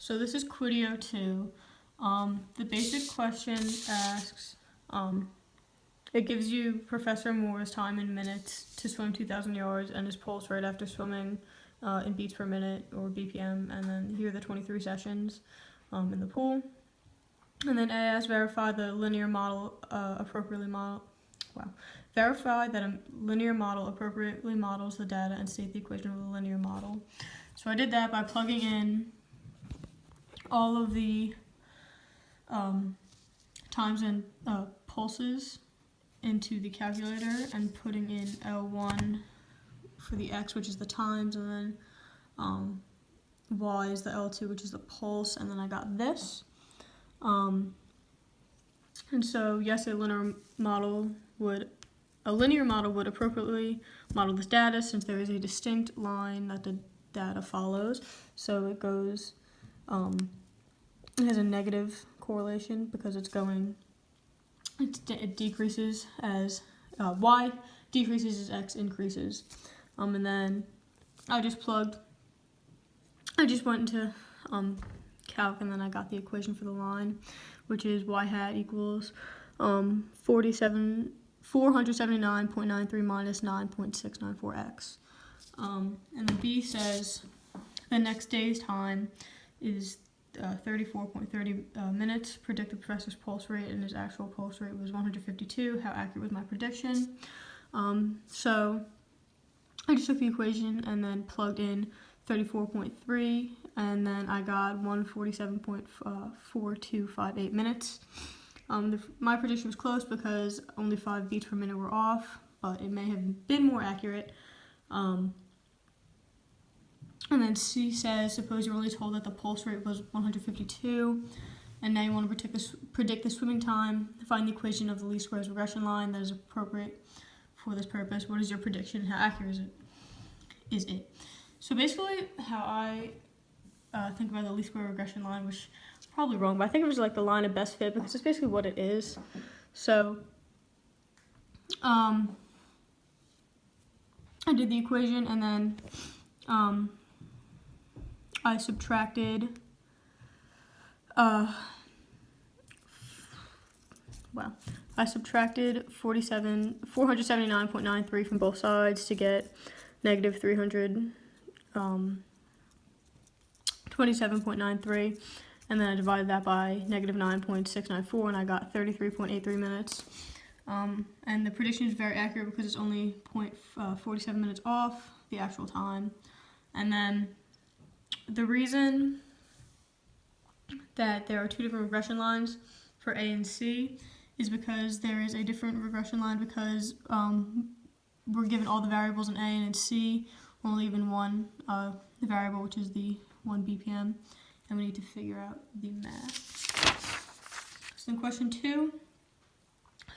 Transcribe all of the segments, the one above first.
So this is Quideo 2. The basic question asks, it gives you Professor Moore's time in minutes to swim 2,000 yards and his pulse rate after swimming in beats per minute or BPM, and then here are the 23 sessions in the pool. And then A asks, verify that a linear model appropriately models the data and state the equation of the linear model. So I did that by plugging in all of the times and pulses into the calculator and putting in L1 for the X, which is the times, and then Y is the L2, which is the pulse, and then I got this. And so yes, a linear model would appropriately model this data since there is a distinct line that the data follows. So it goes, it has a negative correlation because it decreases as Y decreases as X increases. And then I just went into calc, and then I got the equation for the line, which is Y hat equals 479.93 minus 9.694x. And then B says the next day's time is 34.30 minutes. Predict the professor's pulse rate, and his actual pulse rate was 152. How accurate was my prediction? So I just took the equation and then plugged in 34.3, and then I got 147.4258 minutes. My prediction was close because only 5 beats per minute were off, but it may have been more accurate. And then C says, suppose you're only told that the pulse rate was 152, and now you want to predict the swimming time. Find the equation of the least squares regression line that is appropriate for this purpose. What is your prediction? How accurate is it? So basically, how I think about the least square regression line, which is probably wrong, but I think it was like the line of best fit because it's basically what it is. So I did the equation, and then I subtracted, I subtracted 479.93 from both sides to get negative 327.93, and then I divided that by negative 9.694, and I got 33.83 minutes. And the prediction is very accurate because it's only 0.47 minutes off the actual time. And then the reason that there are two different regression lines for A and C is because there is a different regression line because we're given all the variables in A, and in C we're only given one the variable, which is the 1 BPM, and we need to figure out the math. So then question 2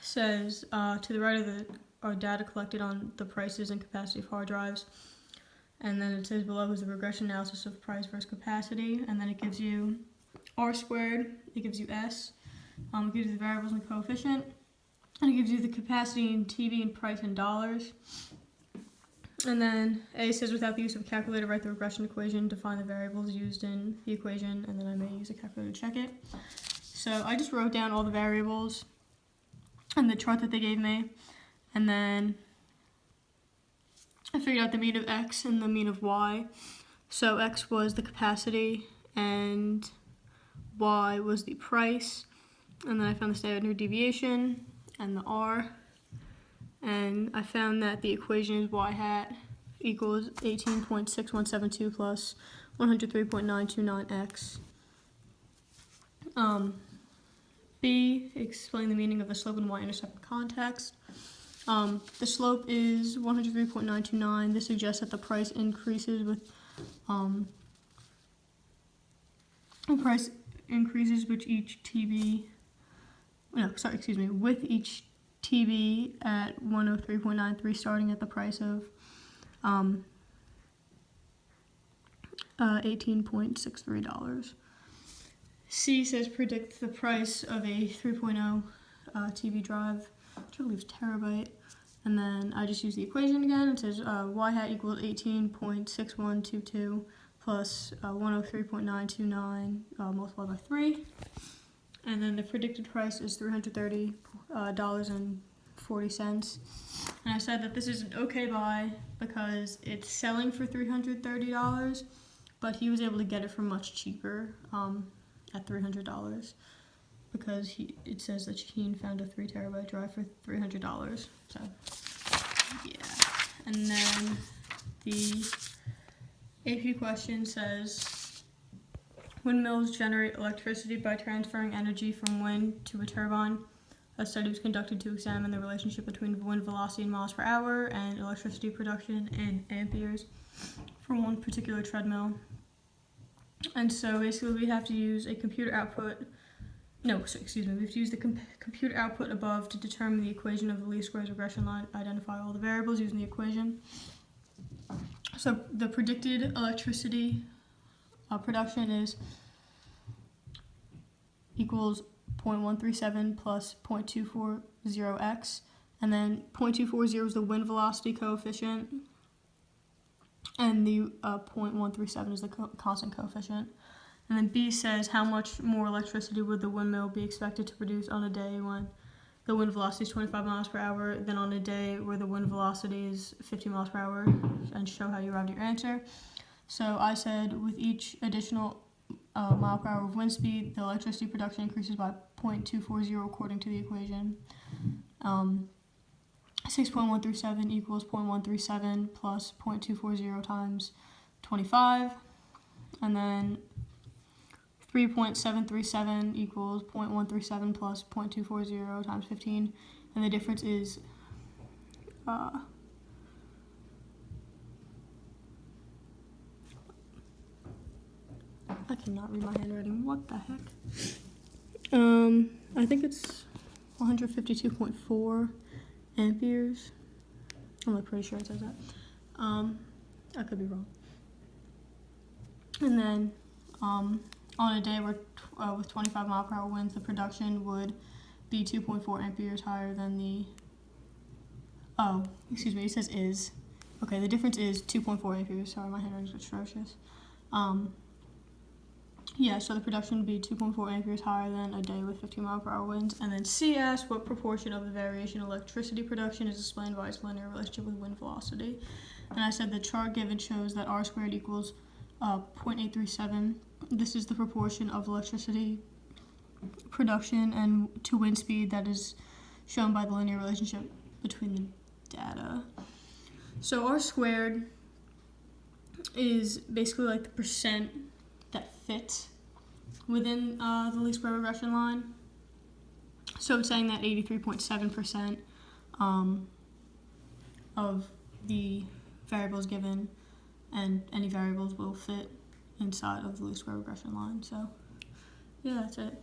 says, to the right of our data collected on the prices and capacity of hard drives, and then it says below is the regression analysis of price versus capacity, and then it gives you R squared, it gives you S, it gives you the variables and coefficient, and it gives you the capacity in TV and price in dollars. And then A says, without the use of a calculator, write the regression equation to find the variables used in the equation, and then I may use a calculator to check it. So I just wrote down all the variables and the chart that they gave me, and then I figured out the mean of X and the mean of Y. So X was the capacity and Y was the price, and then I found the standard deviation and the R, and I found that the equation is Y hat equals 18.6172 plus 103.929x. B, explain the meaning of the slope and y-intercept context. The slope is 103.929. This suggests that the price increases with with each TB at 103.93, starting at the price of $18.63. C says predict the price of a 3.0 TV drive, which I believe is terabyte. And then I just use the equation again. It says y hat equals 18.6122 plus 103.929 multiplied by 3. And then the predicted price is $330.40. And I said that this is an okay buy because it's selling for $330, but he was able to get it for much cheaper at $300 because it says that he found a 3 terabyte drive for $300. So, yeah. And then the AP question says, windmills generate electricity by transferring energy from wind to a turbine. A study was conducted to examine the relationship between wind velocity in miles per hour and electricity production in amperes from one particular treadmill. And so basically we have to use a computer output. We have to use the computer output above to determine the equation of the least squares regression line, identify all the variables using the equation. So the predicted electricity production is equals 0.137 plus 0.240x, and then 0.240 is the wind velocity coefficient, and the 0.137 is the constant coefficient. And then B says how much more electricity would the windmill be expected to produce on a day when the wind velocity is 25 miles per hour than on a day where the wind velocity is 50 miles per hour, and show how you arrived at your answer. So I said with each additional mile per hour of wind speed, the electricity production increases by 0.240 according to the equation. 6.137 equals 0.137 plus 0.240 times 25, and then 3.737 equals 0.137 plus 0.240 times 15, and the difference is I cannot read my handwriting. What the heck? I think it's 152.4 amperes. I'm pretty sure it says that. I could be wrong. And then on a day where with 25 mile per hour winds, the production would be 2.4 amperes higher than the. It says is. Okay, the difference is 2.4 amperes. Sorry, my handwriting is atrocious. So the production would be 2.4 amperes higher than a day with 15 mile per hour winds. And then C asks what proportion of the variation in electricity production is explained by its linear relationship with wind velocity. And I said the chart given shows that R squared equals 0.837. This is the proportion of electricity production and to wind speed that is shown by the linear relationship between the data. So R squared is basically like the percent that fits within the least square regression line. So it's saying that 83.7% of the variables given and any variables will fit inside of the least square regression line. So yeah, that's it.